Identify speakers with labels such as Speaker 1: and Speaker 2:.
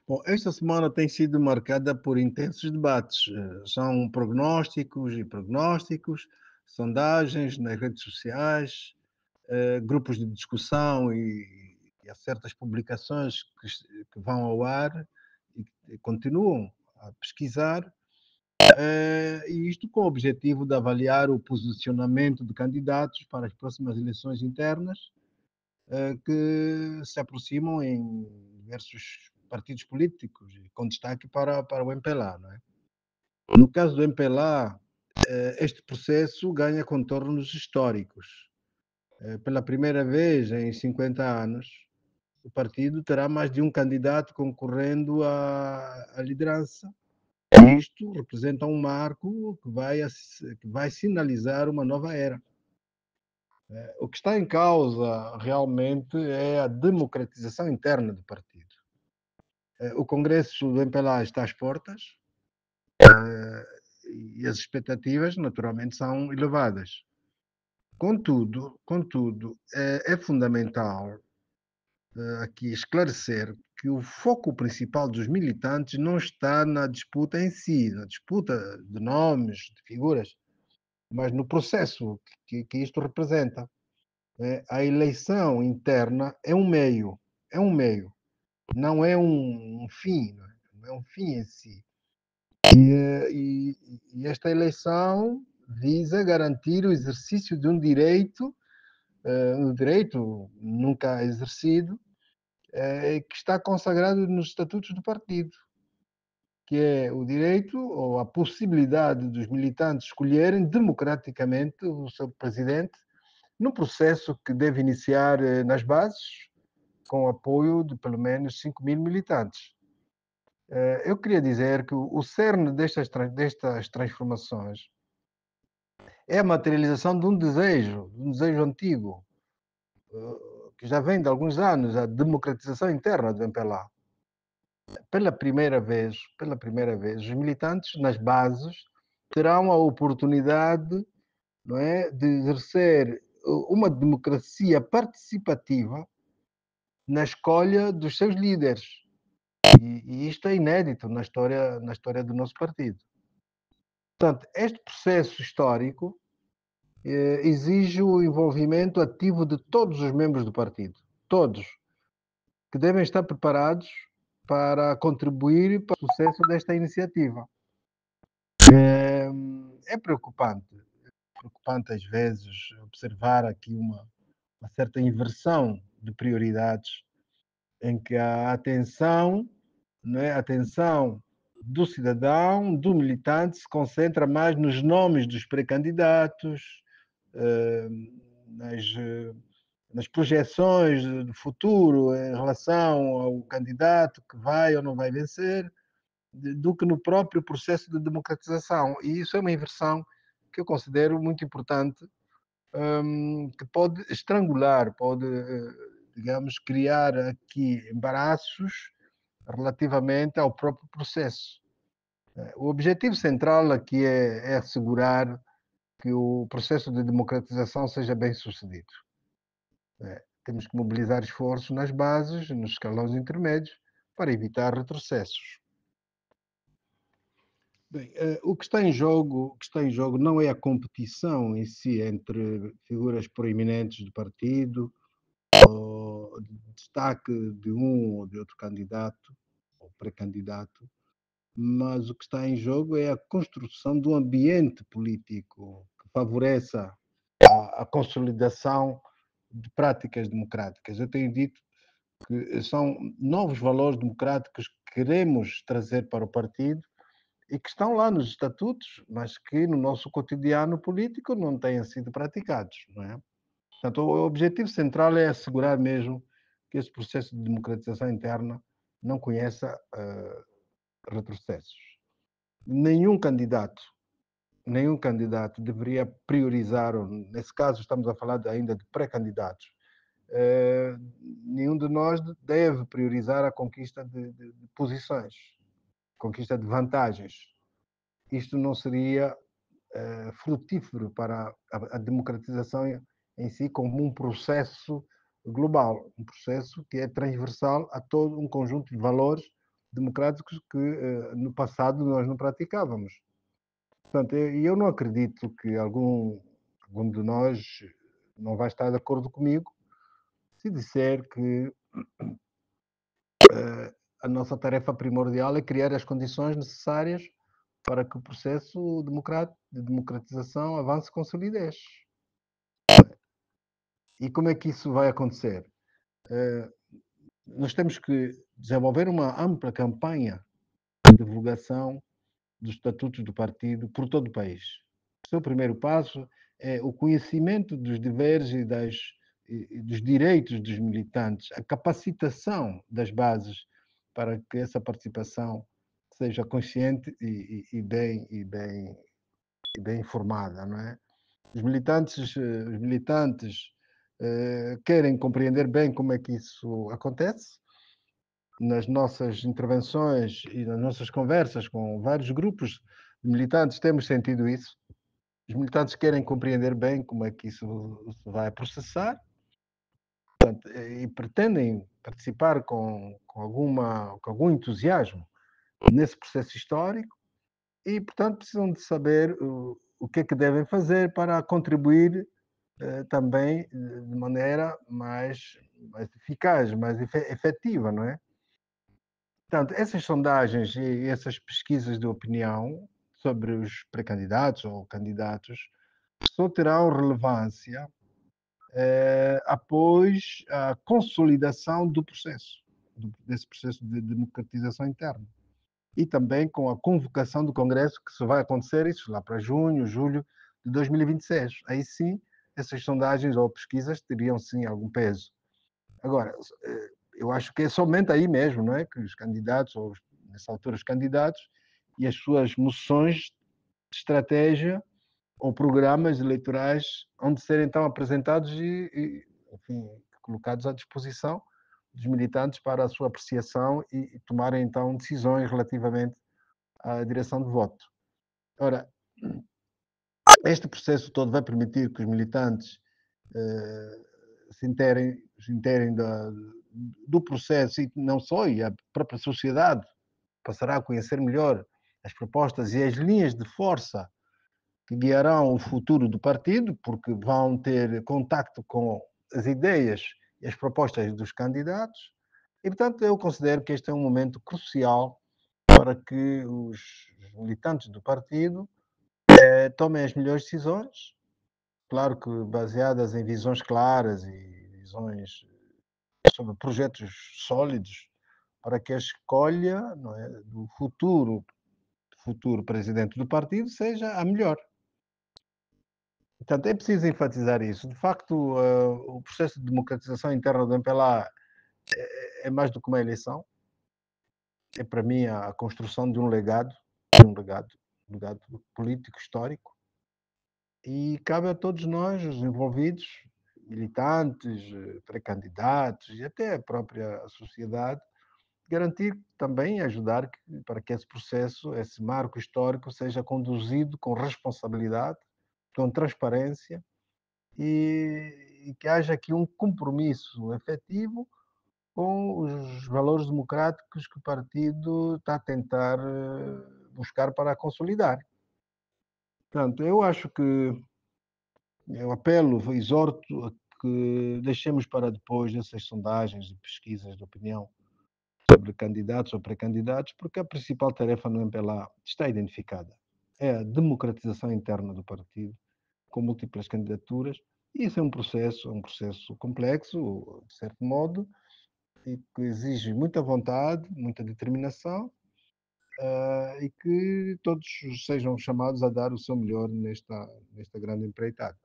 Speaker 1: Bom, esta semana tem sido marcada por intensos debates. São prognósticos e prognósticos, sondagens nas redes sociais, grupos de discussão e há certas publicações que vão ao ar e que continuam a pesquisar, e isto com o objetivo de avaliar o posicionamento de candidatos para as próximas eleições internas, que se aproximam em diversos partidos políticos, com destaque para o MPLA, não é? No caso do MPLA, este processo ganha contornos históricos. Pela primeira vez em 50 anos, o partido terá mais de um candidato concorrendo à liderança. Isto representa um marco que vai sinalizar uma nova era. O que está em causa realmente é a democratização interna do partido. O Congresso do MPLA está às portas, e as expectativas, naturalmente, são elevadas. Contudo, é fundamental aqui esclarecer que o foco principal dos militantes não está na disputa em si, na disputa de nomes, de figuras, mas no processo que isto representa. A eleição interna é um meio, não é um fim, não é um fim em si. E esta eleição visa garantir o exercício de um direito nunca exercido, que está consagrado nos estatutos do partido, que é o direito ou a possibilidade dos militantes escolherem democraticamente o seu presidente, num processo que deve iniciar nas bases, com o apoio de pelo menos 5.000 militantes. Eu queria dizer que o cerne destas transformações é a materialização de um desejo antigo, que já vem de alguns anos, a democratização interna do MPLA. Pela primeira vez, os militantes nas bases terão a oportunidade, não é, de exercer uma democracia participativa na escolha dos seus líderes. E isto é inédito na história do nosso partido. Portanto, este processo histórico exige o envolvimento ativo de todos os membros do partido, todos, que devem estar preparados para contribuir para o sucesso desta iniciativa. É preocupante às vezes observar aqui uma certa inversão de prioridades, em que a atenção, né, a atenção do cidadão, do militante, se concentra mais nos nomes dos pré-candidatos, nas projeções do futuro em relação ao candidato que vai ou não vai vencer, do que no próprio processo de democratização. E isso é uma inversão que eu considero muito importante, que pode estrangular, pode, digamos, criar aqui embaraços relativamente ao próprio processo. O objetivo central aqui é assegurar que o processo de democratização seja bem sucedido. Temos que mobilizar esforços nas bases, nos escalões intermédios, para evitar retrocessos. Bem, o que está em jogo não é a competição em si entre figuras proeminentes do partido, ou destaque de um ou de outro candidato ou pré-candidato, mas o que está em jogo é a construção de um ambiente político que favoreça a consolidação de práticas democráticas. Eu tenho dito que são novos valores democráticos que queremos trazer para o partido e que estão lá nos estatutos, mas que no nosso cotidiano político não têm sido praticados, não é? Portanto, o objetivo central é assegurar mesmo que esse processo de democratização interna não conheça retrocessos. Nenhum candidato deveria priorizar, nesse caso estamos a falar ainda de pré-candidatos, nenhum de nós deve priorizar a conquista de posições, conquista de vantagens. Isto não seria frutífero para a democratização em si como um processo global, um processo que é transversal a todo um conjunto de valores democráticos que no passado nós não praticávamos. Portanto, eu não acredito que algum de nós não vai estar de acordo comigo se disser que a nossa tarefa primordial é criar as condições necessárias para que o processo de democratização avance com solidez. E como é que isso vai acontecer? Nós temos que desenvolver uma ampla campanha de divulgação dos estatutos do partido por todo o país. O seu primeiro passo é o conhecimento dos deveres e dos direitos dos militantes, a capacitação das bases para que essa participação seja consciente e bem informada, não é? Os militantes querem compreender bem como é que isso acontece. Nas nossas intervenções e nas nossas conversas com vários grupos de militantes, temos sentido isso. Os militantes querem compreender bem como é que isso se vai processar, portanto, e pretendem participar com algum entusiasmo nesse processo histórico e, portanto, precisam de saber o que é que devem fazer para contribuir também de maneira mais eficaz, mais efetiva, não é? Portanto, essas sondagens e essas pesquisas de opinião sobre os pré-candidatos ou candidatos só terão relevância após a consolidação do processo, desse processo de democratização interna. E também com a convocação do Congresso, que só vai acontecer isso lá para junho, julho de 2026. Aí sim, essas sondagens ou pesquisas teriam sim algum peso. Agora, eu acho que é somente aí mesmo, não é? Que os candidatos, ou nessa altura os candidatos, e as suas moções de estratégia ou programas eleitorais onde serem então apresentados enfim, colocados à disposição dos militantes para a sua apreciação e tomarem então decisões relativamente à direção de voto. Ora, este processo todo vai permitir que os militantes se interem do processo e não só, e a própria sociedade passará a conhecer melhor as propostas e as linhas de força que guiarão o futuro do partido, porque vão ter contacto com as ideias e as propostas dos candidatos. E, portanto, eu considero que este é um momento crucial para que os militantes do partido tomem as melhores decisões, claro que baseadas em visões claras e visões sobre projetos sólidos, para que a escolha, não é, do futuro presidente do partido seja a melhor. Portanto, é preciso enfatizar isso. De facto, o processo de democratização interna do MPLA é mais do que uma eleição. É, para mim, a construção de um legado político, histórico. E cabe a todos nós, os envolvidos, militantes, pré-candidatos e até a própria sociedade, garantir também e ajudar para que esse processo, esse marco histórico, seja conduzido com responsabilidade, com transparência e que haja aqui um compromisso efetivo com os valores democráticos que o partido está a tentar buscar para consolidar. Portanto, eu apelo, exorto a que deixemos para depois essas sondagens e pesquisas de opinião sobre candidatos ou pré-candidatos, porque a principal tarefa no MPLA está identificada. É a democratização interna do partido, com múltiplas candidaturas, e isso é um processo complexo, de certo modo, e que exige muita vontade, muita determinação, e que todos sejam chamados a dar o seu melhor nesta grande empreitada.